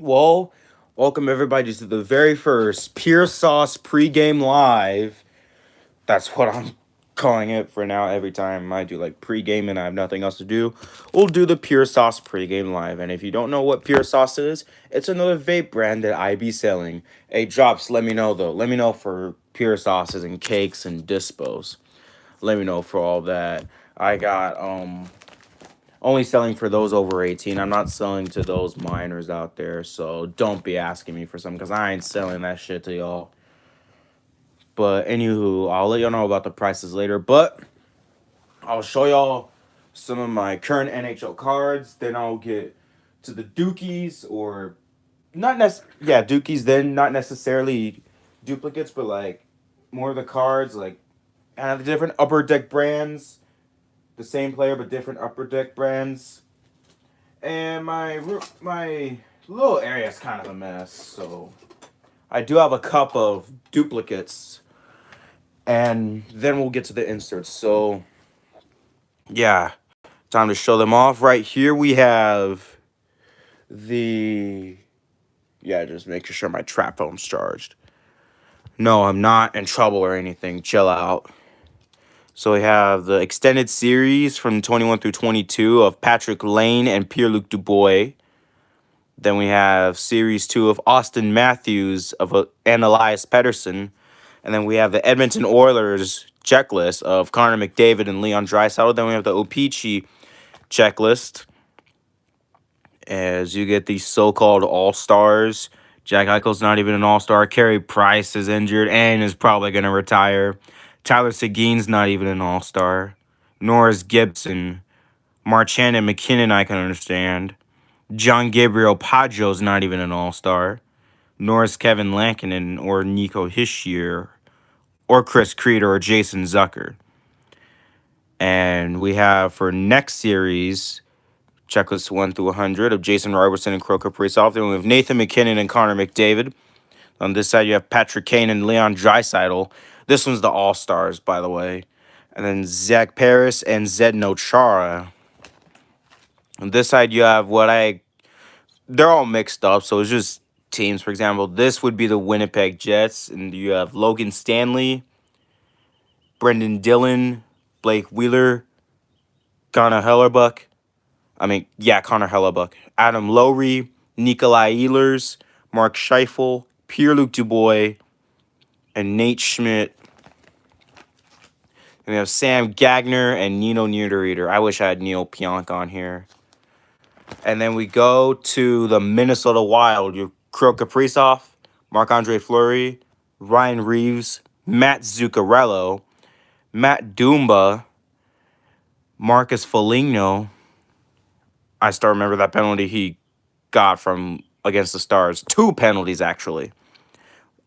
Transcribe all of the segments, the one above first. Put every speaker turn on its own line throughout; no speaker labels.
Well, welcome everybody to the very first Pure Sauce pregame live. That's what I'm calling it for now. Every time I do like pregame and I have nothing else to do, we'll do the Pure Sauce pregame live. And if you don't know what Pure Sauce is, it's another vape brand that I be selling. Hey, drops, let me know though. Let me know for Pure Sauces and cakes and dispos. Let me know for all that. I got only selling for those over 18. I'm not selling to those minors out there, so don't be asking me for some because I ain't selling that shit to y'all. But anywho, I'll let y'all know about the prices later. But I'll show y'all some of my current NHL cards. Then I'll get to the Dookies or Dookies. Then not necessarily duplicates, but like more of the cards, like and the different upper deck brands. The same player but different upper deck brands. And my little area is kind of a mess, so I do have a cup of duplicates, and then we'll get to the inserts. So yeah, time to show them off. Right here we have the just making sure my trap phone's charged. No, I'm not in trouble or anything. Chill out. So we have the extended series from 21 through 22 of Patrick Lane and Pierre-Luc Dubois. Then we have Series 2 of Austin Matthews and Elias Pettersson. And then we have the Edmonton Oilers checklist of Connor McDavid and Leon Draisaitl. Then we have the O-Pee-Chee checklist as you get these so-called all-stars. Jack Eichel's not even an all-star. Carey Price is injured and is probably going to retire. Tyler Seguin's not even an all-star. Norris Gibson. Marchand and McKinnon I can understand. John Gabriel Pageau's not even an all-star. Nor is Kevin Lankinen or Nico Hischier or Chris Creed or Jason Zucker. And we have for next series, checklist 1 through 100 of Jason Robertson and Croker Kaprizov. Then we have Nathan McKinnon and Connor McDavid. On this side, you have Patrick Kane and Leon Draisaitl. This one's the all-stars, by the way. And then Zach Paris and Zdeno Chara. On this side, you have they're all mixed up, so it's just teams. For example, this would be the Winnipeg Jets, and you have Logan Stanley, Brendan Dillon, Blake Wheeler, Connor Hellerbuck. Connor Hellerbuck. Adam Lowry, Nikolai Ehlers, Mark Scheifele, Pierre-Luc Dubois, and Nate Schmidt. And we have Sam Gagner and Nino Niederreiter. I wish I had Neil Pionk on here. And then we go to the Minnesota Wild. You have Kirill Kaprizov, Marc-Andre Fleury, Ryan Reeves, Matt Zuccarello, Matt Dumba, Marcus Foligno. I still remember that penalty he got from against the Stars. 2 penalties, actually.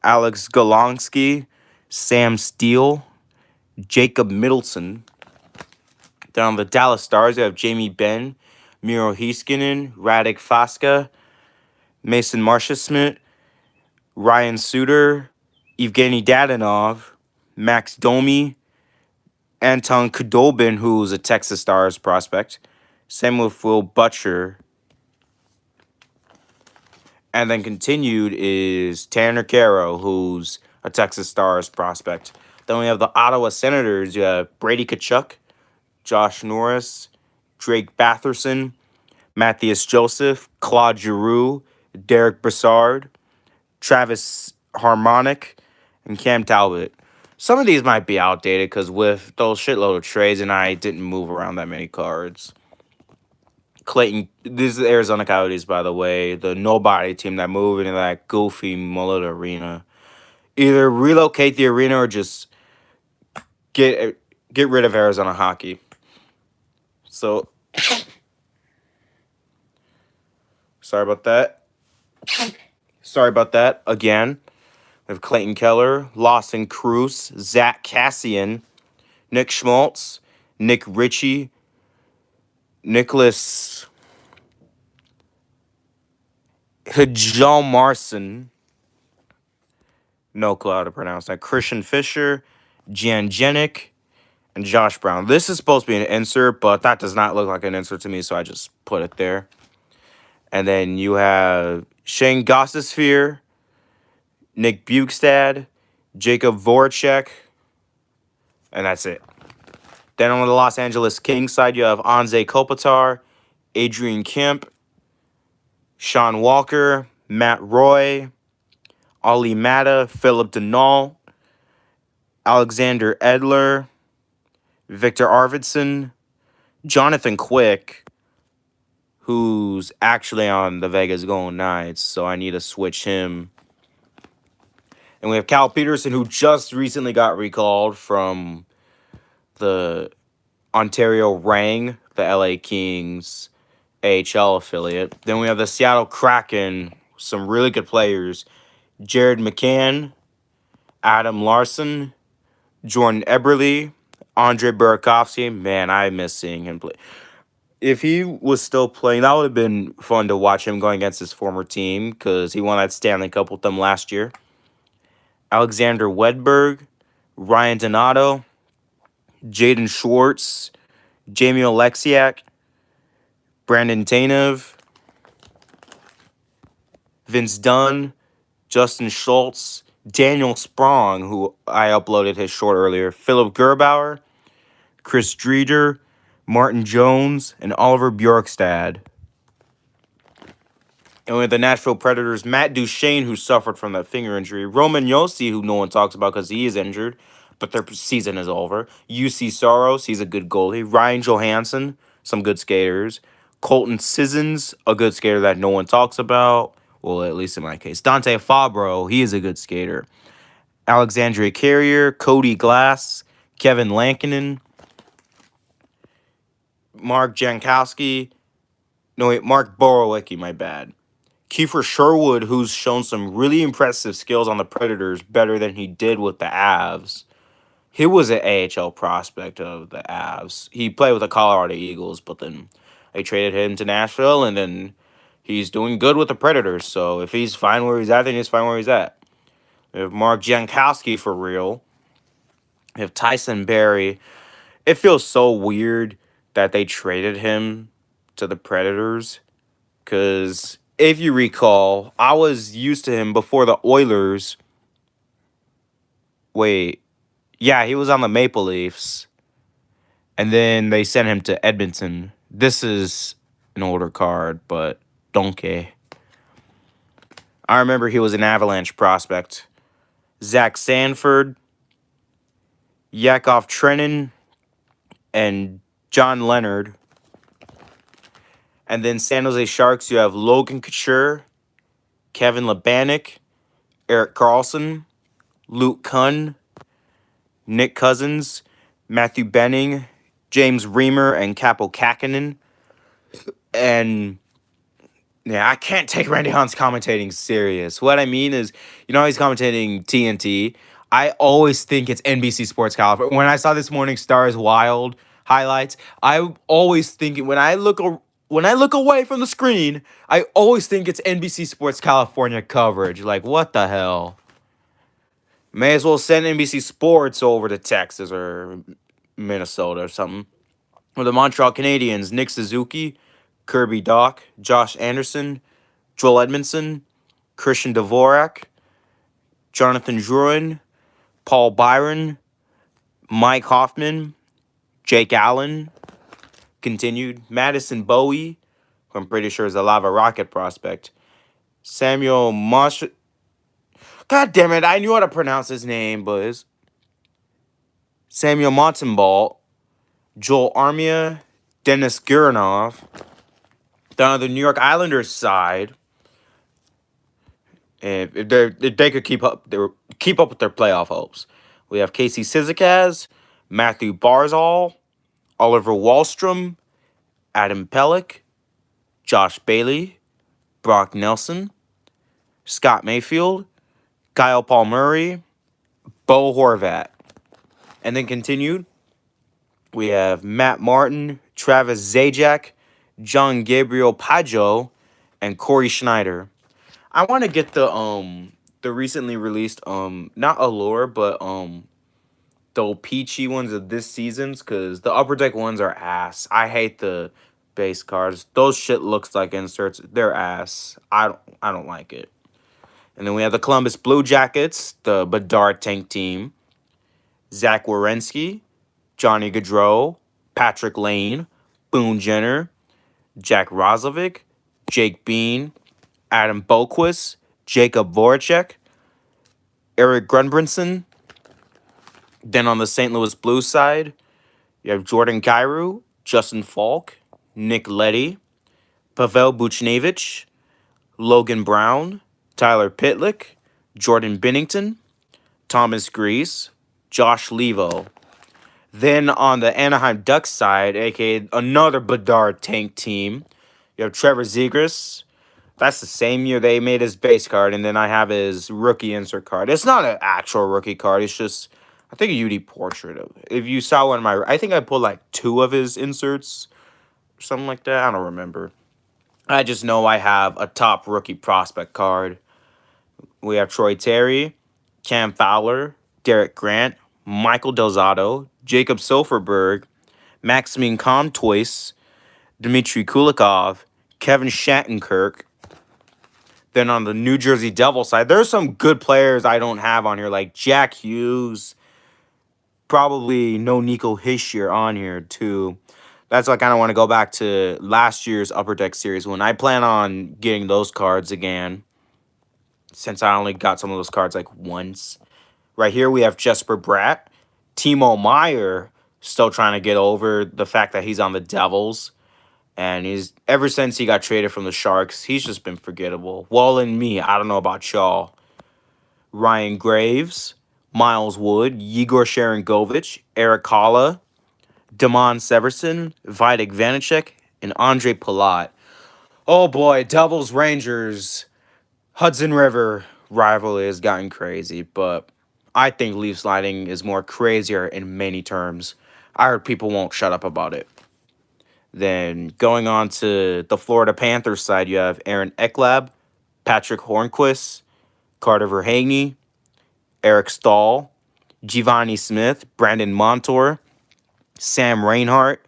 Alex Golonsky, Sam Steele, Jacob Middleton. Then on the Dallas Stars, you have Jamie Benn, Miro Heiskanen, Radek Faska, Mason Marchesmith, Ryan Suter, Evgeny Dadonov, Max Domi, Anton Khudobin, who's a Texas Stars prospect, Samuel Will Butcher, and then continued is Tanner Caro, who's a Texas Stars prospect. Then we have the Ottawa Senators. You have Brady Tkachuk, Josh Norris, Drake Batherson, Matthias Joseph, Claude Giroux, Derek Brassard, Travis Harmonic, and Cam Talbot. Some of these might be outdated because with those shitload of trades and I didn't move around that many cards. Clayton, this is Arizona Coyotes, by the way, the nobody team that moved into that goofy mullet arena. Either relocate the arena or just get rid of Arizona hockey. So, sorry about that. Sorry about that again. We have Clayton Keller, Lawson Cruz, Zach Cassian, Nick Schmaltz, Nick Ritchie, Nicholas Hjalmarsson, Marson, no clue how to pronounce that, Christian Fisher, Jan Jenik, and Josh Brown. This is supposed to be an insert, but that does not look like an insert to me, so I just put it there. And then you have Shane Gostisbehere, Nick Bukestad, Jacob Voracek, and that's it. Then on the Los Angeles Kings side, you have Anze Kopitar, Adrian Kemp, Sean Walker, Matt Roy, Ollie Matta, Philip Denault, Alexander Edler, Victor Arvidsson, Jonathan Quick, who's actually on the Vegas Golden Knights, so I need to switch him. And we have Cal Peterson, who just recently got recalled from the Ontario Reign, the LA Kings AHL affiliate. Then we have the Seattle Kraken, some really good players. Jared McCann, Adam Larson, Jordan Eberle, Andre Burakovsky. Man, I miss seeing him play. If he was still playing, that would have been fun to watch him going against his former team because he won that Stanley Cup with them last year. Alexander Wedberg, Ryan Donato, Jaden Schwartz, Jamie Oleksiak, Brandon Tanev, Vince Dunn, Justin Schultz, Daniel Sprong, who I uploaded his short earlier, Philip Gerbauer, Chris Driedger, Martin Jones, and Oliver Bjorkstad. And with the Nashville Predators, Matt Duchene, who suffered from that finger injury, Roman Josi, who no one talks about because he is injured, but their season is over, UC Soros, he's a good goalie, Ryan Johansson, some good skaters, Colton Sissons, a good skater that no one talks about, well, at least in my case, Dante Fabro, he is a good skater, Alexandria Carrier, Cody Glass, Kevin Lankinen, Mark Jankowski, Mark Borowicki, my bad. Kiefer Sherwood, who's shown some really impressive skills on the Predators, better than he did with the Avs. He was an AHL prospect of the Avs. He played with the Colorado Eagles, but then they traded him to Nashville, and then he's doing good with the Predators. So if he's fine where he's at, then he's fine where he's at. We have Mark Jankowski for real. We have Tyson Barrie. It feels so weird that they traded him to the Predators because if you recall, I was used to him before the Oilers. Wait. Yeah, he was on the Maple Leafs. And then they sent him to Edmonton. This is an older card, but don't care. I remember he was an Avalanche prospect. Zach Sanford, Yakov Trenin, and John Leonard. And then San Jose Sharks, you have Logan Couture, Kevin Labanec, Eric Carlson, Luke Kunn, Nick Cousins, Matthew Benning, James Reimer, and Capo Kakinen. And yeah, I can't take Randy Hahn's commentating serious. What I mean is, you know, he's commentating TNT. I always think it's NBC Sports California. When I saw this morning Stars Wild highlights, I always think when I look away from the screen, I always think it's NBC Sports California coverage. Like, what the hell? May as well send NBC Sports over to Texas or Minnesota or something. Or the Montreal Canadiens, Nick Suzuki, Kirby Doc, Josh Anderson, Joel Edmondson, Christian Dvorak, Jonathan Drouin, Paul Byron, Mike Hoffman, Jake Allen, continued, Madison Bowie, who I'm pretty sure is a Lava Rocket prospect, Samuel Mosh. God damn it, I knew how to pronounce his name, but Samuel Montembault, Joel Armia, Dennis Gurinov. Then on the New York Islanders side, if they could keep up with their playoff hopes, we have Casey Cizikas, Matthew Barzal, Oliver Wahlstrom, Adam Pelech, Josh Bailey, Brock Nelson, Scott Mayfield, Kyle Palmieri, Bo Horvat. And then continued, we have Matt Martin, Travis Zajac, John Gabriel Pageau, and Corey Schneider. I want to get the recently released not Allure but the peachy ones of this season's because the Upper Deck ones are ass. I hate the base cards. Those shit looks like inserts. They're ass. I don't like it. And then we have the Columbus Blue Jackets, the Bedard Tank Team, Zach Werenski, Johnny Gaudreau, Patrick Lane, Boone Jenner, Jack Roslovic, Jake Bean, Adam Boquist, Jacob Voracek, Eric Grunbrinson. Then on the St. Louis Blues side, you have Jordan Kyrou, Justin Falk, Nick Leddy, Pavel Buchnevich, Logan Brown, Tyler Pitlick, Jordan Binnington, Thomas Greiss, Josh Levo. Then on the Anaheim Ducks side, aka another Bedard Tank Team, you have Trevor Zegras. That's the same year they made his base card, and then I have his rookie insert card. It's not an actual rookie card. It's just, I think, a UD portrait of it. If you saw one of my, I think I pulled like 2 of his inserts, or something like that. I don't remember. I just know I have a top rookie prospect card. We have Troy Terry, Cam Fowler, Derek Grant, Michael Delzato, Jacob Silverberg, Maximine Comtois, Dmitry Kulikov, Kevin Shattenkirk. Then on the New Jersey Devil side, there's some good players I don't have on here, like Jack Hughes. Probably no Nico Hischier on here, too. That's why I kind of want to go back to last year's Upper Deck Series when I plan on getting those cards again, since I only got some of those cards like once. Right here we have Jesper Bratt. Timo Meyer still trying to get over the fact that he's on the Devils. And he's ever since he got traded from the Sharks, he's just been forgettable. Well, in me, I don't know about y'all. Ryan Graves, Miles Wood, Yegor Sharangovich, Eric Holla, Damon Severson, Vitek Vanacek, and Andre Palat. Oh boy, Devils Rangers Hudson River rivalry has gotten crazy, but I think leaf sliding is more crazier in many terms. I heard people won't shut up about it. Then going on to the Florida Panthers side, you have Aaron Ekblad, Patrick Hornquist, Carter Verhaeghe, Eric Stahl, Giovanni Smith, Brandon Montour, Sam Reinhart,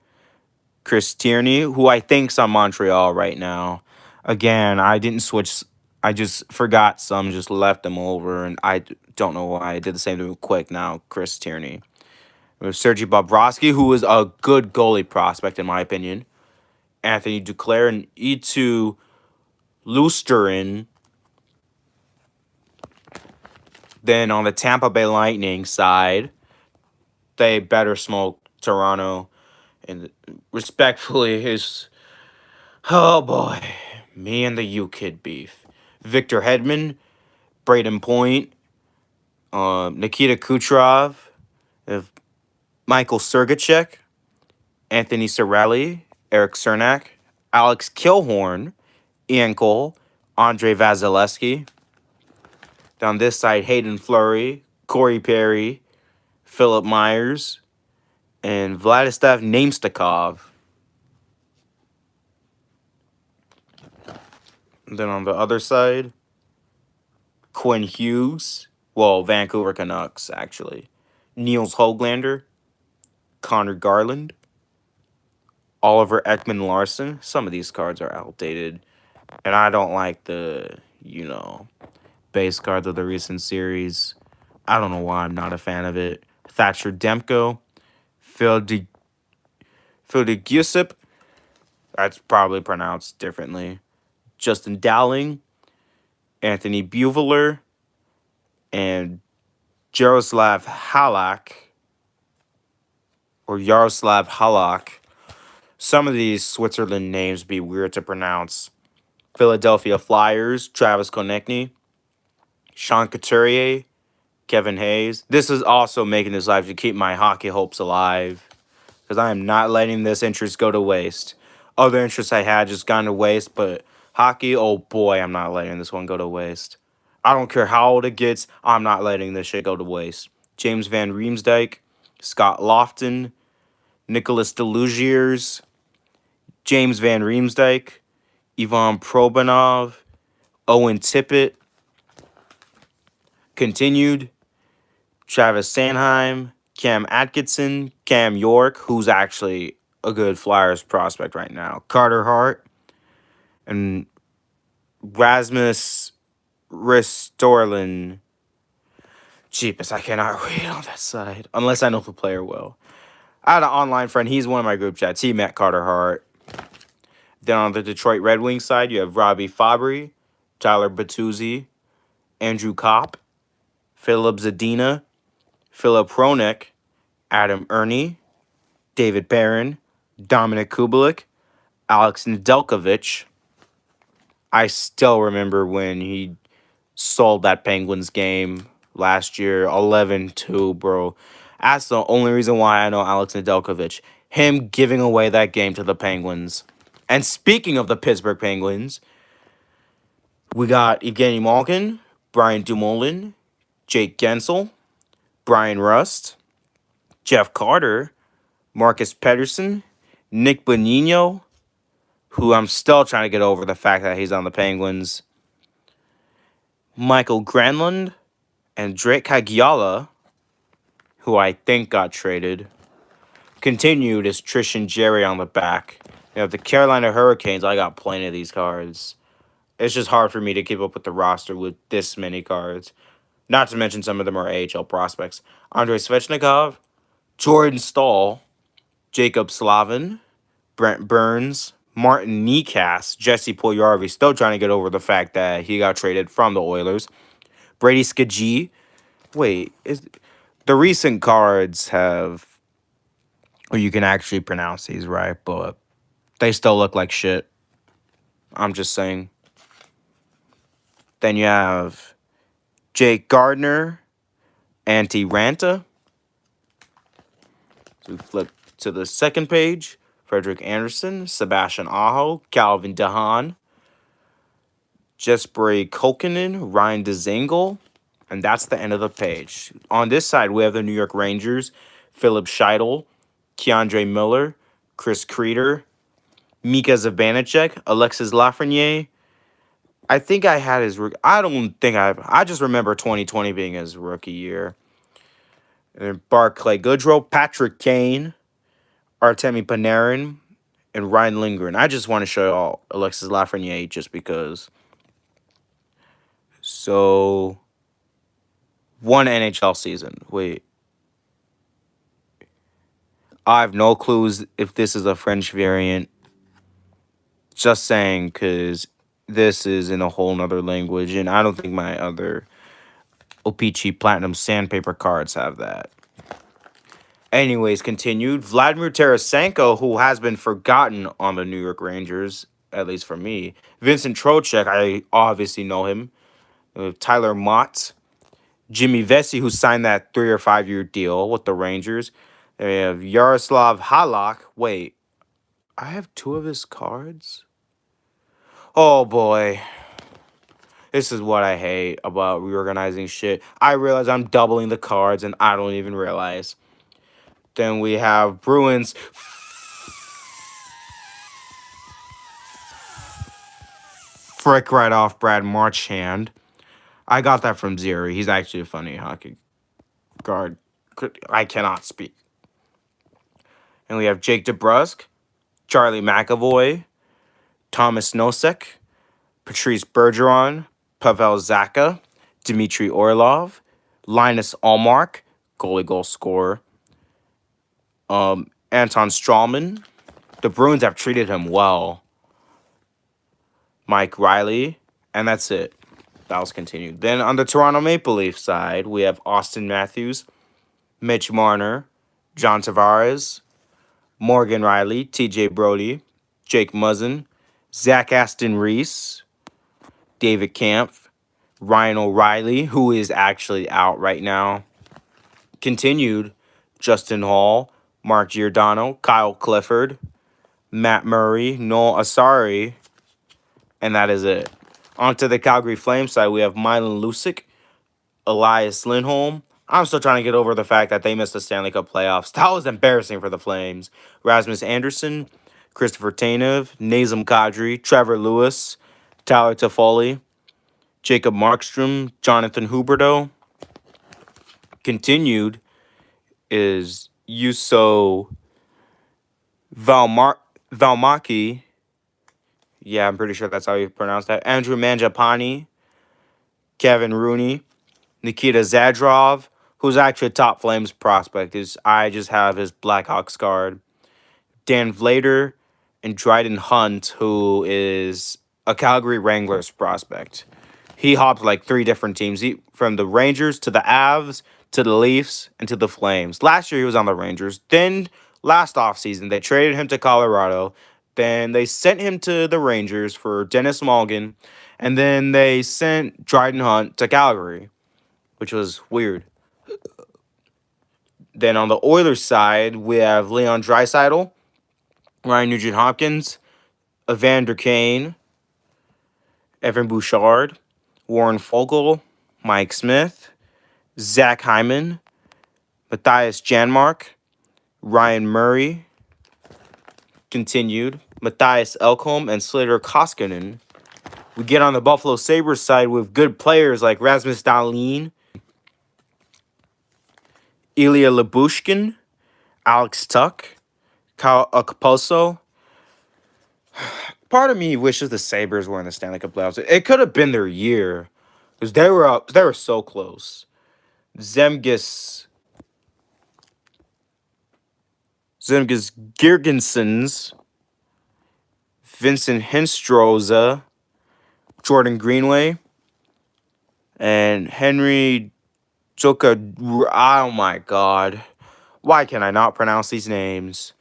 Chris Tierney, who I think's on Montreal right now. Again, I didn't switch. I just forgot some, just left them over, and I don't know why I did the same thing quick now. Chris Tierney. Sergei Bobrovsky, who is a good goalie prospect in my opinion. Anthony Duclair and Eetu Lusterin. Then on the Tampa Bay Lightning side, they better smoke Toronto. And respectfully, oh boy, me and the U-Kid beef. Victor Hedman, Braden Point, Nikita Kucherov, Michael Sergachek, Anthony Cirelli, Eric Cernak, Alex Killhorn, Ian Cole, Andre Vasilevsky. Down this side, Hayden Fleury, Corey Perry, Philip Myers, and Vladislav Namestnikov. And then on the other side, Quinn Hughes, well, Vancouver Canucks, actually. Niels Höglander, Connor Garland, Oliver Ekman-Larsson. Some of these cards are outdated, and I don't like the, base cards of the recent series. I don't know why I'm not a fan of it. Thatcher Demko, Phil de Giuseppe, that's probably pronounced differently. Justin Dowling, Anthony Buveler, and Jaroslav Halak, or Yaroslav Halak. Some of these Switzerland names be weird to pronounce. Philadelphia Flyers, Travis Konechny, Sean Couturier, Kevin Hayes. This is also making this live to keep my hockey hopes alive, because I am not letting this interest go to waste. Other interests I had just gone to waste, but hockey, oh boy, I'm not letting this one go to waste. I don't care how old it gets, I'm not letting this shit go to waste. James Van Riemsdyk, Scott Lofton, Nicholas Delugiers, James Van Riemsdyk, Ivan Probanov, Owen Tippett. Continued, Travis Sanheim, Cam Atkinson, Cam York, who's actually a good Flyers prospect right now. Carter Hart and Rasmus Ristorlin. Cheapest. I cannot read on that side unless I know the player well. I had an online friend. He's one of my group chats. He met Carter Hart. Then on the Detroit Red Wings side, you have Robbie Fabry, Tyler Bertuzzi, Andrew Kopp, Philip Zadina, Philip Hronek, Adam Ernie, David Barron, Dominic Kubalik, Alex Nedeljkovic. I still remember when he sold that Penguins game last year, 11-2, bro. That's the only reason why I know Alex Nedeljkovic. Him giving away that game to the Penguins. And speaking of the Pittsburgh Penguins, we got Evgeny Malkin, Brian Dumoulin, Jake Gensel, Brian Rust, Jeff Carter, Marcus Pedersen, Nick Bonino, who I'm still trying to get over the fact that he's on the Penguins, Michael Granlund, and Drake Cagiala, who I think got traded. Continued is Trish and Jerry on the back. You have the Carolina Hurricanes. I got plenty of these cards. It's just hard for me to keep up with the roster with this many cards. Not to mention some of them are AHL prospects. Andrei Svechnikov, Jordan Stahl, Jacob Slavin, Brent Burns, Martin Necas, Jesse Puljujarvi, still trying to get over the fact that he got traded from the Oilers. Brady Skagee. Wait, the recent cards have... Or you can actually pronounce these right, but they still look like shit. I'm just saying. Then you have Jake Gardner, Antti Ranta. So we flip to the second page. Frederick Anderson, Sebastian Aho, Calvin DeHaan, Jesperi Kokinen, Ryan DeZangle. And that's the end of the page. On this side, we have the New York Rangers, Philip Scheidel, Keandre Miller, Chris Kreider, Mika Zibanejad, Alexis Lafreniere. I think I had his... I don't think I just remember 2020 being his rookie year. And Barclay Goodrow, Patrick Kane, Artemi Panarin, and Ryan Lindgren. I just want to show y'all Alexis Lafreniere just because. So, one NHL season. Wait. I have no clues if this is a French variant. Just saying, because this is in a whole nother language, and I don't think my other O-Pee-Chee Platinum Sandpaper cards have that. Anyways, continued. Vladimir Tarasenko, who has been forgotten on the New York Rangers, at least for me. Vincent Trocheck, I obviously know him. Tyler Mott. Jimmy Vesey, who signed that 3 or 5 year deal with the Rangers. Then we have Yaroslav Halak. Wait, I have 2 of his cards? Oh, boy. This is what I hate about reorganizing shit. I realize I'm doubling the cards, and I don't even realize. Then we have Bruins. Frick right off Brad Marchand. I got that from Zeri. He's actually a funny hockey guard. I cannot speak. And we have Jake DeBrusk, Charlie McAvoy, Thomas Nosek, Patrice Bergeron, Pavel Zacha, Dmitry Orlov, Linus Allmark, goalie goal scorer, Anton Strawman. The Bruins have treated him well. Mike Riley, and that's it. That was continued. Then on the Toronto Maple Leaf side, we have Austin Matthews, Mitch Marner, John Tavares, Morgan Riley, TJ Brody, Jake Muzzin, Zach Aston Reese, David Kampf, Ryan O'Reilly, who is actually out right now. Continued, Justin Hall, Mark Giordano, Kyle Clifford, Matt Murray, Noel Asari, and that is it. On to the Calgary Flames side, we have Milan Lucic, Elias Lindholm. I'm still trying to get over the fact that they missed the Stanley Cup playoffs. That was embarrassing for the Flames. Rasmus Anderson, Christopher Tanev, Nazem Kadri, Trevor Lewis, Tyler Toffoli, Jacob Markstrom, Jonathan Huberdeau. Continued is Juuso Valmar Valmaki. Yeah, I'm pretty sure that's how you pronounce that. Andrew Mangiapane, Kevin Rooney, Nikita Zadrov, who's actually a top Flames prospect. I just have his Blackhawks card. Dan Vlader, and Dryden Hunt, who is a Calgary Wranglers prospect. He hopped like three different teams, from the Rangers to the Avs to the Leafs and to the Flames. Last year he was on the Rangers. Then last offseason they traded him to Colorado. Then they sent him to the Rangers for Dennis Malgin. And then they sent Dryden Hunt to Calgary, which was weird. Then on the Oilers side, we have Leon Draisaitl, Ryan Nugent-Hopkins, Evander Kane, Evan Bouchard, Warren Fogle, Mike Smith, Zach Hyman, Matthias Janmark, Ryan Murray, continued, Matthias Elkholm, and Slater Koskinen. We get on the Buffalo Sabres side with good players like Rasmus Dahlin, Ilya Labushkin, Alex Tuck, Kyle Okposo. Part of me wishes the Sabres were in the Stanley Cup playoffs. It could have been their year, because they were up. They were so close. Zemgus Girgensons, Vincent Hinstroza, Jordan Greenway, and Henry Joka. Oh my god. Why can I not pronounce these names?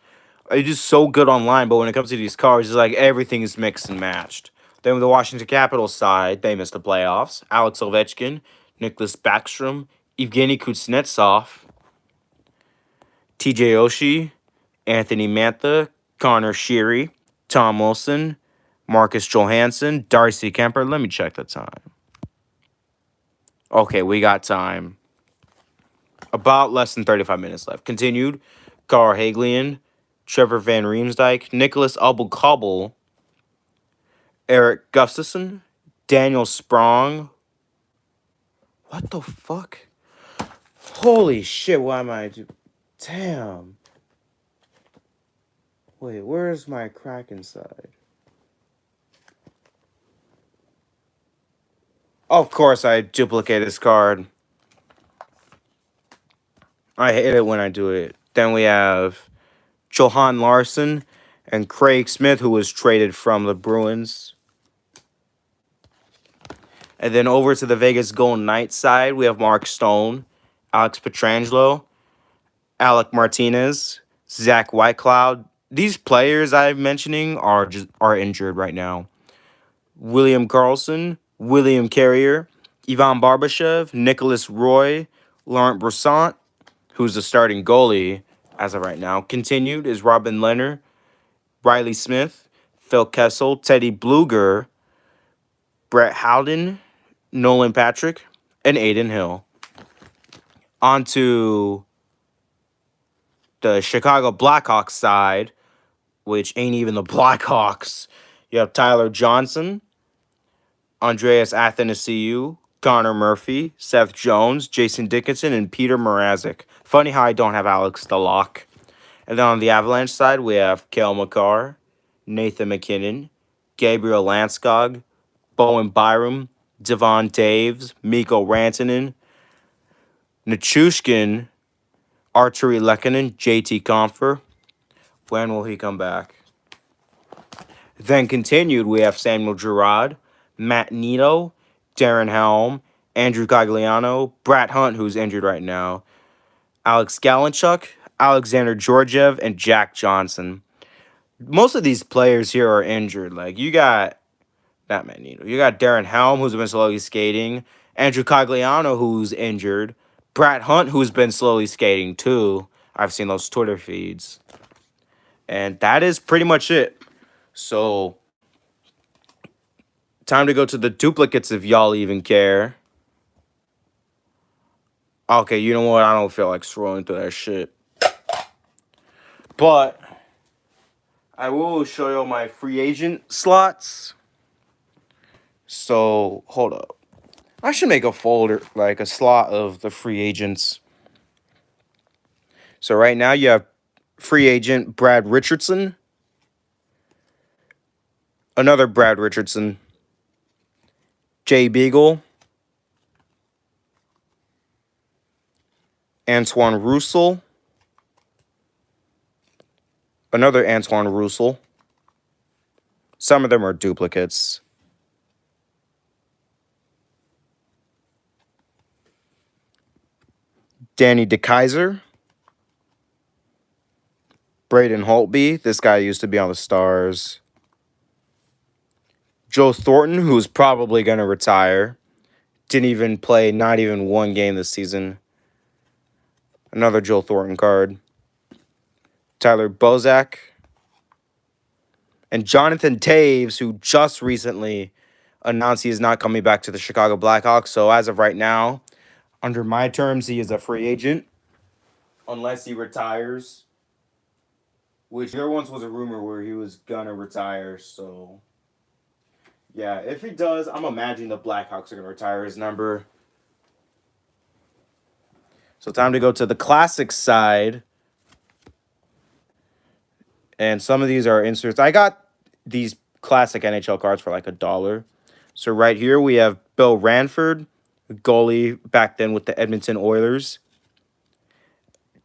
They're just so good online, but when it comes to these cards, it's like everything is mixed and matched. Then with the Washington Capitals side, they missed the playoffs. Alex Ovechkin, Nicholas Backstrom, Evgeny Kuznetsov, TJ Oshie, Anthony Mantha, Connor Sheary, Tom Wilson, Marcus Johansson, Darcy Kemper. Let me check the time. Okay, we got time. About less than 35 minutes left. Continued. Carl Hagelin, Trevor Van Riemsdyk, Nicholas Abel-Cobble, Eric Gustafson, Daniel Sprong. What the fuck? Holy shit, why am I doing? Damn. Wait, where's my Kraken side? Of course, I duplicate this card. I hate it when I do it. Then we have Johan Larson and Craig Smith, who was traded from the Bruins. And then over to the Vegas Golden Knights side, we have Mark Stone, Alex Pietrangelo, Alec Martinez, Zach Whitecloud. These players I'm mentioning are injured right now. William Karlsson, William Carrier, Ivan Barbashev, Nicholas Roy, Laurent Brossoit, who's the starting goalie as of right now. Continued is Robin Leonard, Riley Smith, Phil Kessel, Teddy Bluger, Brett Howden, Nolan Patrick, and Aiden Hill. On to the Chicago Blackhawks side, which ain't even the Blackhawks. You have Tyler Johnson, Andreas Athanasiou, Connor Murphy, Seth Jones, Jason Dickinson, and Peter Mrazek. Funny how I don't have Alex DeLocke. And then on the Avalanche side, we have Cale Makar, Nathan McKinnon, Gabriel Landeskog, Bowen Byram, Devon Taves, Mikko Rantanen, Nichushkin, Arturi Lehkonen, JT Compher. When will he come back? Then continued, we have Samuel Girard, Matt Nito, Darren Helm, Andrew Cogliano, Brett Hunt, who's injured right now, Alex Galanchuk, Alexander Georgiev, and Jack Johnson. Most of these players here are injured. Like, you got not Matt Nito. You got Darren Helm, who's been slowly skating, Andrew Cogliano, who's injured, Brett Hunt, who's been slowly skating too. I've seen those Twitter feeds. And that is pretty much it. So, time to go to the duplicates if y'all even care. Okay, you know what? I don't feel like scrolling through that shit. But I will show you my free agent slots. So, hold up. I should make a folder, like a slot of the free agents. So right now you have free agent Brad Richardson. Another Brad Richardson. Jay Beagle. Antoine Roussel. Another Antoine Roussel. Some of them are duplicates. Danny DeKeyser. Braden Holtby. This guy used to be on the Stars. Joe Thornton, who's probably going to retire. Didn't even play, not even one game this season. Another Joe Thornton card. Tyler Bozak. And Jonathan Taves, who just recently announced he is not coming back to the Chicago Blackhawks. So as of right now, under my terms, he is a free agent. Unless he retires. Which there once was a rumor where he was going to retire. So, yeah, if he does, I'm imagining the Blackhawks are going to retire his number. So time to go to the classic side. And some of these are inserts. I got these classic NHL cards for like $1. So right here we have Bill Ranford, goalie back then with the Edmonton Oilers.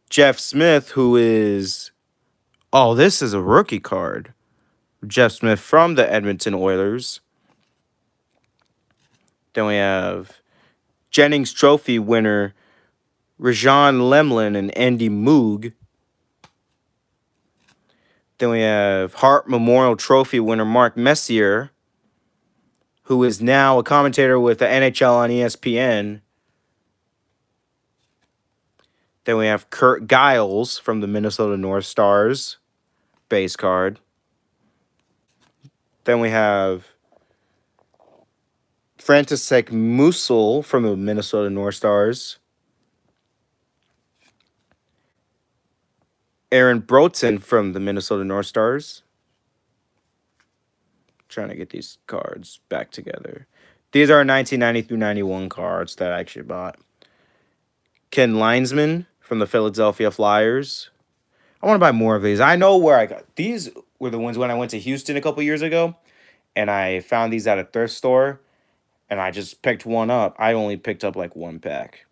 Jeff Smith, who is... Oh, this is a rookie card. Jeff Smith from the Edmonton Oilers. Then we have Jennings Trophy winner Rajan Lemlin and Andy Moog. Then we have Hart Memorial Trophy winner Mark Messier, who is now a commentator with the NHL on ESPN. Then we have Kurt Giles from the Minnesota North Stars, base card. Then we have František Musel from the Minnesota North Stars. Aaron Broughton from the Minnesota North Stars. Trying to get these cards back together. These are 1990 through 91 cards that I actually bought. Ken Linesman from the Philadelphia Flyers. I want to buy more of these. I know where I got these. Were the ones when I went to Houston a couple years ago, and I found these at a thrift store, and I just picked one up. I only picked up like one pack.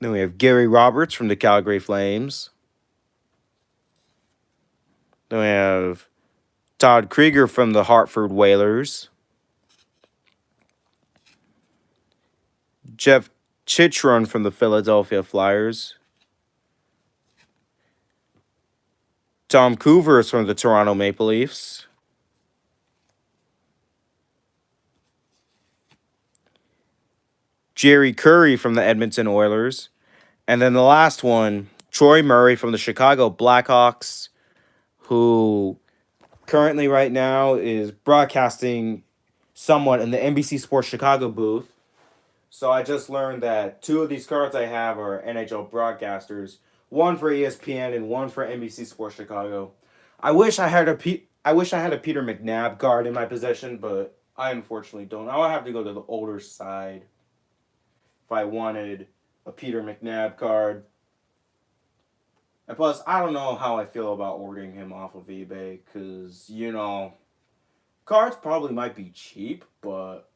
Then we have Gary Roberts from the Calgary Flames. Then we have Todd Krieger from the Hartford Whalers. Jeff Chitron from the Philadelphia Flyers. Tom Couvers from the Toronto Maple Leafs. Jerry Curry from the Edmonton Oilers. And then the last one, Troy Murray from the Chicago Blackhawks, who currently right now is broadcasting somewhat in the NBC Sports Chicago booth. So I just learned that 2 of these cards I have are NHL broadcasters, one for ESPN and one for NBC Sports Chicago. I wish I had a Peter McNabb card in my possession, but I unfortunately don't. I'll have to go to the older side if I wanted a Peter McNabb card. And plus, I don't know how I feel about ordering him off of eBay, because, cards probably might be cheap, but,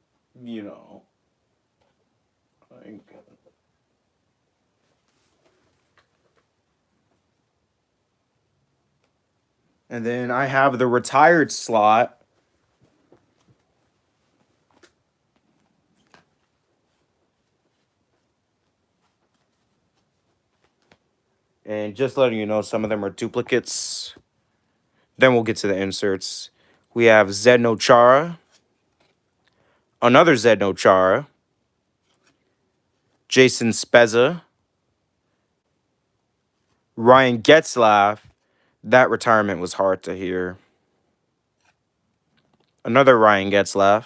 And then I have the retired slot. And just letting you know, some of them are duplicates. Then we'll get to the inserts. We have Zdeno Chara. Another Zdeno Chara. Jason Spezza. Ryan Getzlaf. That retirement was hard to hear. Another Ryan Getzlaf.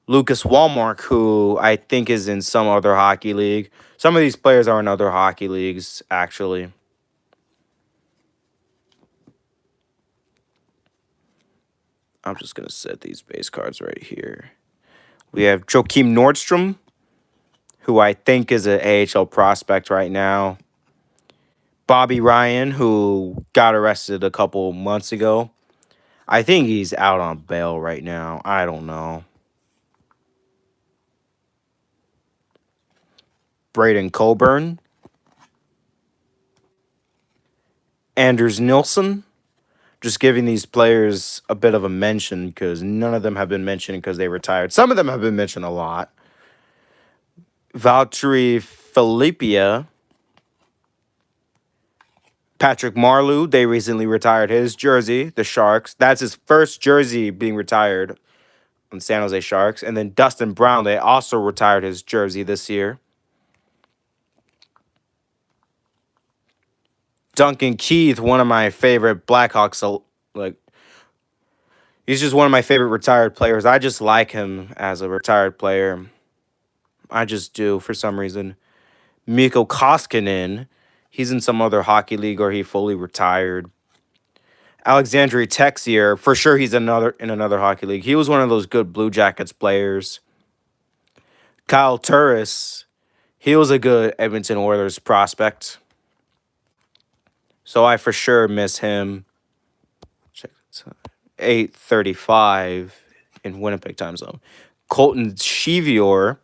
Lucas Wallmark, who I think is in some other hockey league. Some of these players are in other hockey leagues, actually. I'm just going to set these base cards right here. We have Joakim Nordstrom, who I think is an AHL prospect right now. Bobby Ryan, who got arrested a couple months ago. I think he's out on bail right now. I don't know. Braden Coburn. Anders Nilsson. Just giving these players a bit of a mention because none of them have been mentioned because they retired. Some of them have been mentioned a lot. Valtteri Filipia. Patrick Marleau, they recently retired his jersey, the Sharks. That's his first jersey being retired on San Jose Sharks. And then Dustin Brown, they also retired his jersey this year. Duncan Keith, one of my favorite Blackhawks, like he's just one of my favorite retired players. I just like him as a retired player. I just do for some reason. Mikko Koskinen, he's in some other hockey league or he fully retired. Alexandre Texier, for sure he's in another hockey league. He was one of those good Blue Jackets players. Kyle Turris, he was a good Edmonton Oilers prospect. So I for sure miss him. Check this out. 8:35 in Winnipeg time zone. Colton Chevior,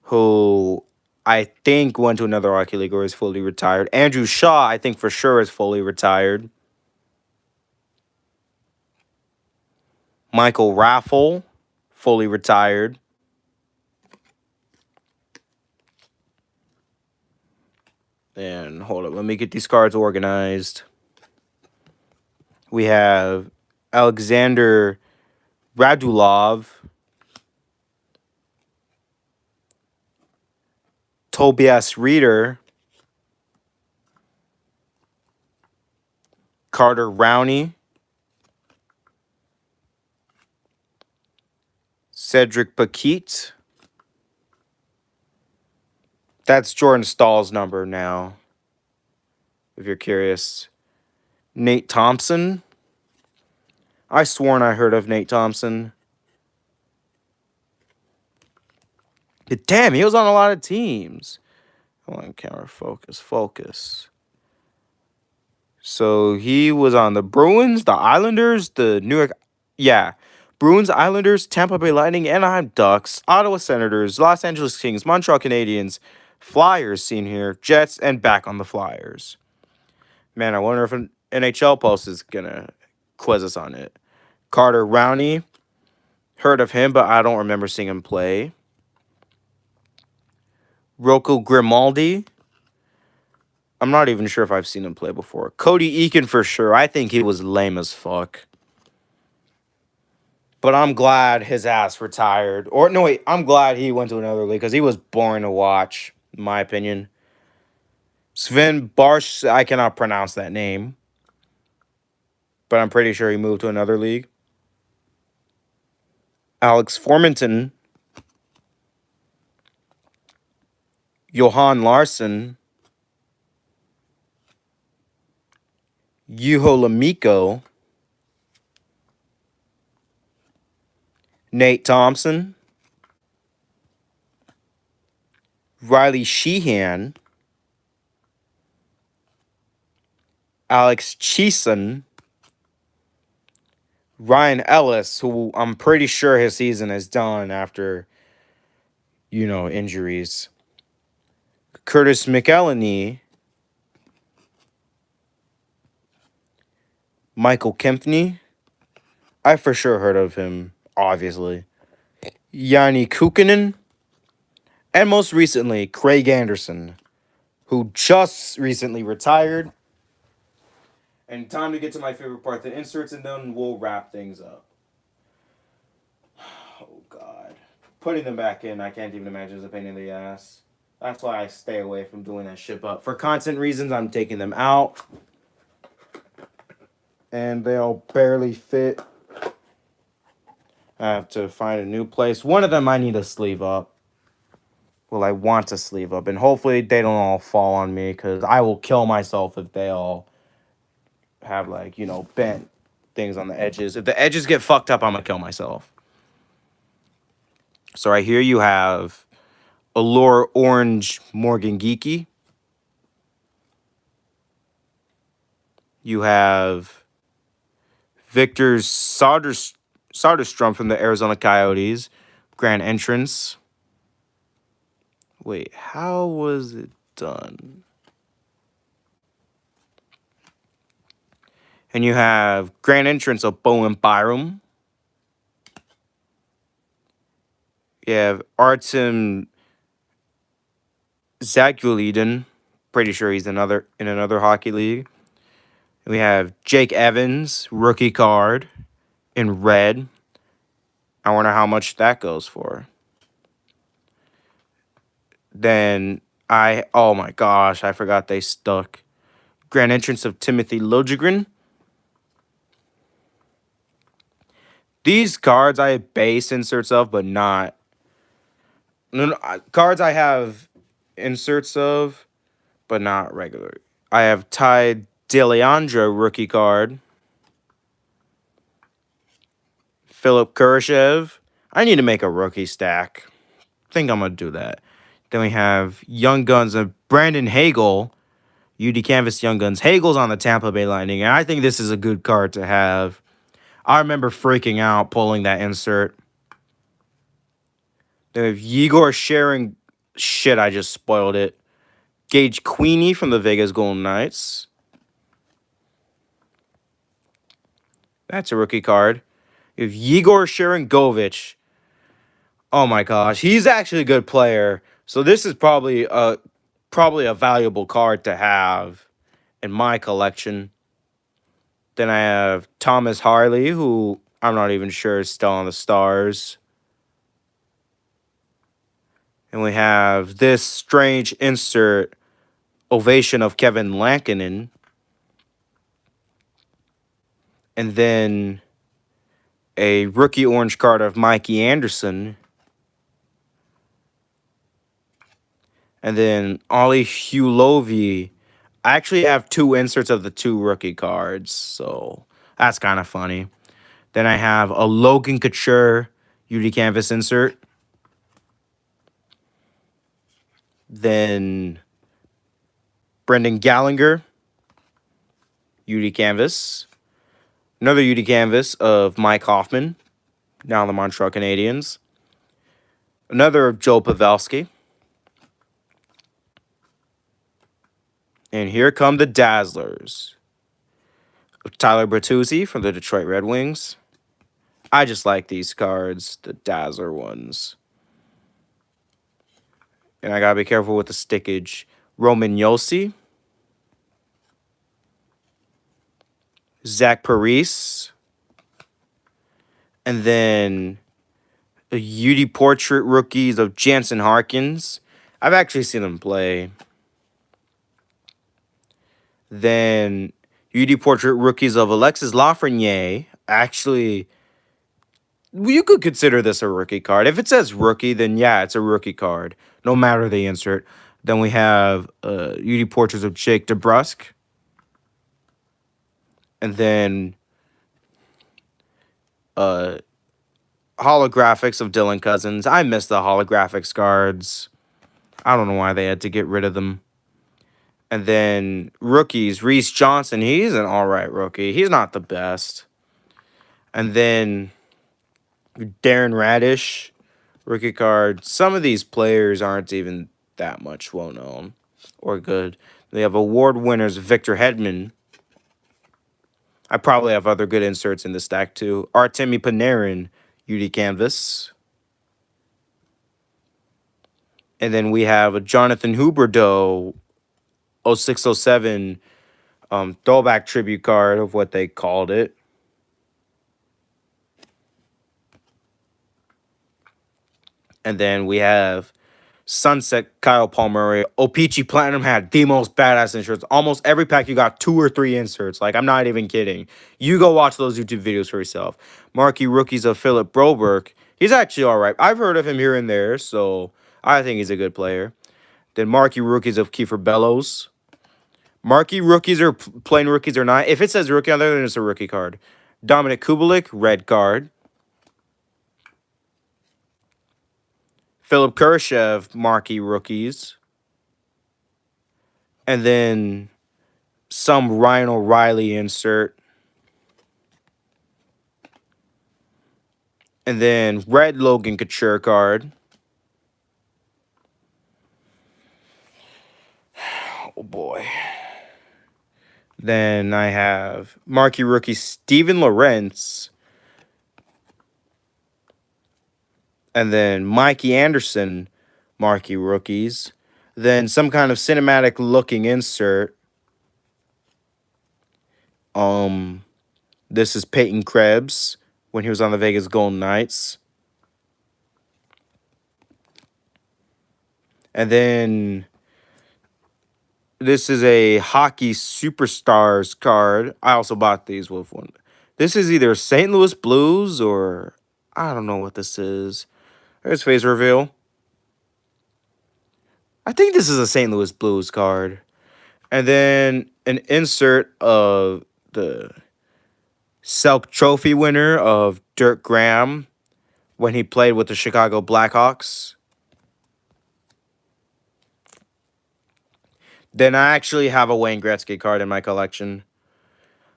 who I think went to another hockey league or is fully retired. Andrew Shaw, I think for sure is fully retired. Michael Raffle, fully retired. And hold up, let me get these cards organized. We have Alexander Radulov, Tobias Reeder, Carter Rowney, Cedric Paquette. That's Jordan Stahl's number now, if you're curious. Nate Thompson. I sworn I heard of Nate Thompson. But damn, he was on a lot of teams. Hold on, camera, focus. So he was on the Bruins, the Islanders, the New York... Yeah. Bruins, Islanders, Tampa Bay Lightning, Anaheim Ducks, Ottawa Senators, Los Angeles Kings, Montreal Canadiens, Flyers seen here, Jets, and back on the Flyers. Man, I wonder if an NHL post is going to quiz us on it. Carter Rowney, heard of him, but I don't remember seeing him play. Rocco Grimaldi, I'm not even sure if I've seen him play before. Cody Eakin for sure. I think he was lame as fuck. But I'm glad his ass retired. Or, no, wait, I'm glad he went to another league because he was boring to watch, in my opinion. Sven Barsh, I cannot pronounce that name. But I'm pretty sure he moved to another league. Alex Formenton. Johan Larsson. Juho Lamiko. Nate Thompson. Riley Sheehan. Alex Cheeson. Ryan Ellis, who I'm pretty sure his season is done after, injuries. Curtis McElhenney. Michael Kempney. I for sure heard of him, obviously. Yanni Kukkonen. And most recently, Craig Anderson, who just recently retired. And time to get to my favorite part, the inserts, and then we'll wrap things up. Oh, God. Putting them back in, I can't even imagine is a pain in the ass. That's why I stay away from doing that shit. But for content reasons, I'm taking them out. And they'll barely fit. I have to find a new place. One of them I need to sleeve up. Well, I want to sleeve up. And hopefully they don't all fall on me. Because I will kill myself if they all have, bent things on the edges. If the edges get fucked up, I'm going to kill myself. So right here you have Allure Orange Morgan Geeky. You have Victor Soderstrom from the Arizona Coyotes. Grand entrance. Wait, how was it done? And you have grand entrance of Bowen Byram. You have Artem Zagulidin. Pretty sure he's in another hockey league. We have Jake Evans, rookie card in red. I wonder how much that goes for. Then oh my gosh, I forgot they stuck. Grand entrance of Timothy Liljegren. These cards I have base inserts of, but not. No, cards I have inserts of, but not regular. I have Ty DeLeandro rookie card. Philip Kurashev. I need to make a rookie stack. I think I'm going to do that. Then we have Young Guns of Brandon Hagel. UD Canvas Young Guns. Hagel's on the Tampa Bay Lightning, and I think this is a good card to have. I remember freaking out pulling that insert. Then we have Yegor Sharing. Shit, I just spoiled it. Gage Queenie from the Vegas Golden Knights. That's a rookie card. You have Yegor Sharangovich. Oh my gosh, he's actually a good player. So this is probably a valuable card to have in my collection. Then I have Thomas Harley, who I'm not even sure is still on the Stars. And we have this strange insert, Ovation of Kevin Lankinen. And then a rookie orange card of Mikey Anderson. And then Ollie Hulovi. I actually have two inserts of the two rookie cards, so that's kind of funny. Then I have a Logan Couture UD Canvas insert. Then Brendan Gallagher UD Canvas. Another UD Canvas of Mike Hoffman, now the Montreal Canadiens. Another of Joe Pavelski. And here come the Dazzlers. Tyler Bertuzzi from the Detroit Red Wings. I just like these cards, the Dazzler ones. And I gotta be careful with the stickage. Roman Yossi. Zach Parise. And then the UD Portrait rookies of Jansen Harkins. I've actually seen them play. Then UD Portrait rookies of Alexis Lafreniere. Actually, you could consider this a rookie card. If it says rookie, then yeah, it's a rookie card, no matter the insert. Then we have UD Portraits of Jake DeBrusk. And then holographics of Dylan Cousins. I miss the holographics cards. I don't know why they had to get rid of them. And then rookies, Reese Johnson. He's an all right rookie. He's not the best. And then Darren Radish, rookie card. Some of these players aren't even that much well known or good. They have award winners Victor Hedman. I probably have other good inserts in the stack too. Artemi Panarin, UD Canvas. And then we have a Jonathan Huberdeau 0607 throwback tribute card of what they called it. And then we have Sunset Kyle Palmieri. O-Pee-Chee Platinum had the most badass inserts. Almost every pack you got 2 or 3 inserts. Like, I'm not even kidding. You go watch those YouTube videos for yourself. Marquee rookies of Philip Broberg. He's actually all right. I've heard of him here and there, so I think he's a good player. Then marquee rookies of Kiefer Bellows. Marquee rookies or plain rookies or not. If it says rookie on there, then it's a rookie card. Dominic Kubalik, red card. Philip Kurashev, marquee rookies. And then some Ryan O'Reilly insert. And then red Logan Couture card. Oh boy. Then I have marquee rookie Steven Lawrence. And then Mikey Anderson, marquee rookies. Then some kind of cinematic looking insert. This is Peyton Krebs when he was on the Vegas Golden Knights. And then this is a Hockey Superstars card. I also bought these with one. This is either St. Louis Blues or I don't know what this is. There's phase reveal. I think this is a St. Louis Blues card. And then an insert of the Selk Trophy winner of Dirk Graham when he played with the Chicago Blackhawks. Then I actually have a Wayne Gretzky card in my collection.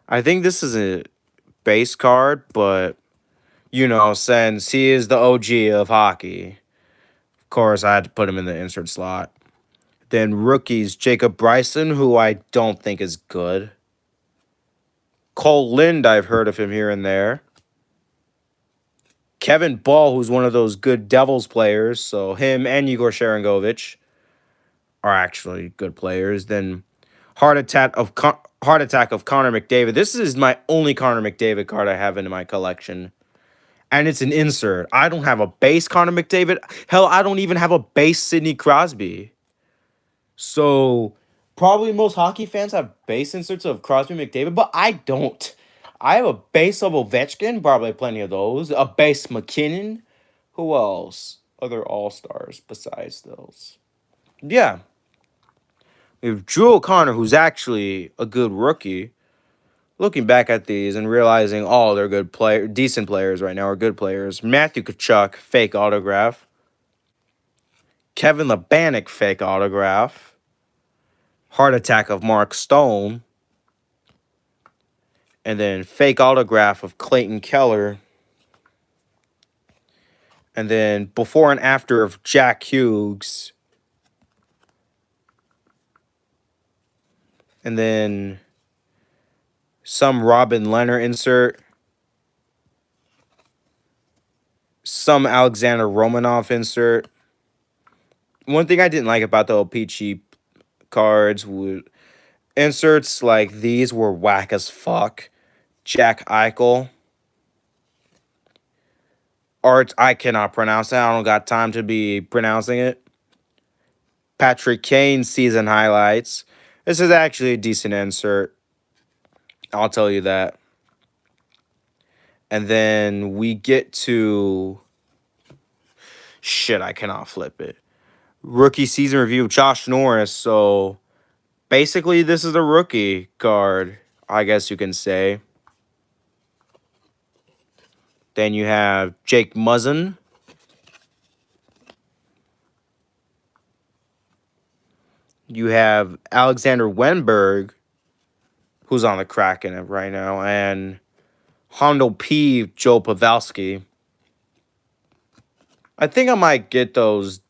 I think this is a base card, but, you know, since he is the OG of hockey, of course, I had to put him in the insert slot. Then rookies, Jacob Bryson, who I don't think is good. Cole Lind, I've heard of him here and there. Kevin Ball, who's one of those good Devils players, so him and Igor Sharangovich are actually good players. Then Heart Attack of Connor McDavid. This is my only Connor McDavid card I have in my collection. And it's an insert. I don't have a base Connor McDavid. Hell, I don't even have a base Sidney Crosby. So probably most hockey fans have base inserts of Crosby McDavid, but I don't. I have a base of Ovechkin, probably plenty of those. A base McKinnon. Who else? Other all-stars besides those. Yeah. We have Drew O'Connor, who's actually a good rookie. Looking back at these and realizing all they're decent players right now are good players. Matthew Tkachuk, fake autograph. Kevin Labanec, fake autograph. Heart Attack of Mark Stone. And then fake autograph of Clayton Keller. And then before and after of Jack Hughes. And then some Robin Leonard insert. Some Alexander Romanov insert. One thing I didn't like about the OPC cards would inserts like these were whack as fuck. Jack Eichel. Art, I cannot pronounce it. I don't got time to be pronouncing it. Patrick Kane season highlights. This is actually a decent insert. I'll tell you that. And then we get to... Shit, I cannot flip it. Rookie season review of Josh Norris. So, basically, this is a rookie card, I guess you can say. Then you have Jake Muzzin. You have Alexander Wenberg, who's on the Kraken right now, and Hondo P. Joe Pavelski. I think I might get those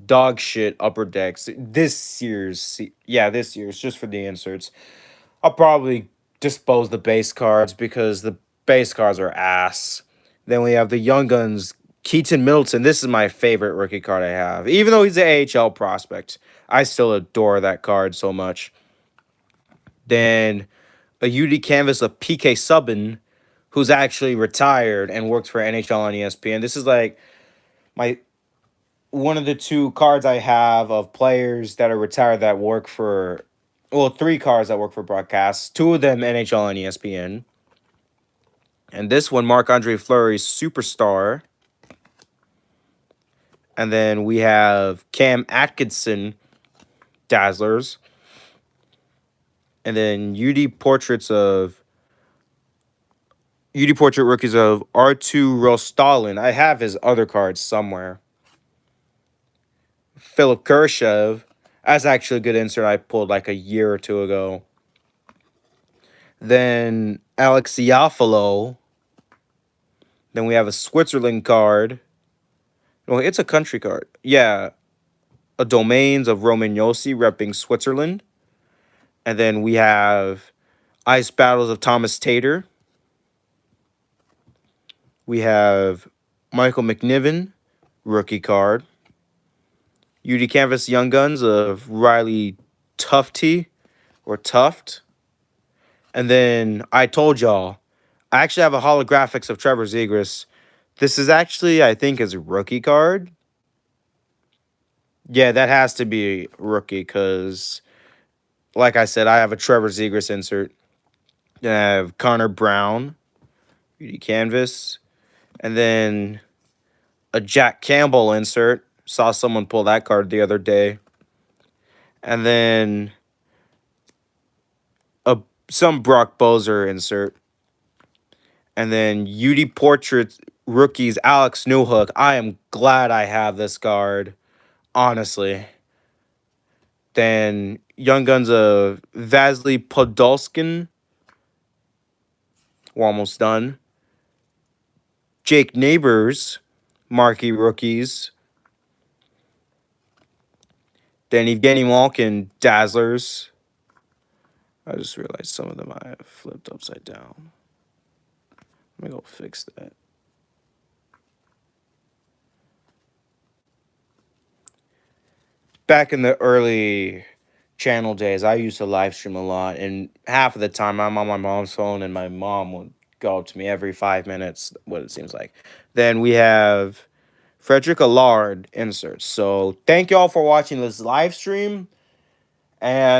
dog shit upper decks this year's. Yeah, this year's, just for the inserts. I'll probably dispose the base cards because the base cards are ass. Then we have the Young Guns, Keaton Middleton. This is my favorite rookie card I have. Even though he's an AHL prospect, I still adore that card so much. Then a UD canvas of PK Subban, who's actually retired and works for NHL on ESPN. This is like one of the two cards I have of players that are retired that work for, well, three cards that work for broadcasts. Two of them NHL on ESPN. And this one, Marc-Andre Fleury, Superstar. And then we have Cam Atkinson, Dazzlers. And then UD portrait rookies of R2 Rostalin. I have his other cards somewhere. Philip Kershev. That's actually a good insert I pulled like a year or two ago. Then Alex Iafalo. Then we have a Switzerland card. Well, it's a country card. Yeah, a Domains of Romagnosi repping Switzerland. And then we have Ice Battles of Thomas Tater. We have Michael McNiven, rookie card. UD Canvas Young Guns of Riley Tufty or Tuft. And then I told y'all, I actually have a holographics of Trevor Zegras. This is actually, I think, is a rookie card. Yeah, that has to be rookie because, like I said, I have a Trevor Zegras insert. Then I have Connor Brown, UD Canvas. And then a Jack Campbell insert. Saw someone pull that card the other day. And then some Brock Bozer insert. And then UD Portraits rookies Alex Newhook. I am glad I have this card, honestly. Then Young Guns of Vasily Podolskin. We're almost done. Jake Neighbors, marquee rookies. Then Evgeny Malkin, Dazzlers. I just realized some of them I have flipped upside down. Let me go fix that. Back in the early channel days, I used to live stream a lot, and half of the time I'm on my mom's phone, and my mom would go up to me every 5 minutes, what it seems like. Then we have Frederick Allard inserts. So thank y'all for watching this live stream, and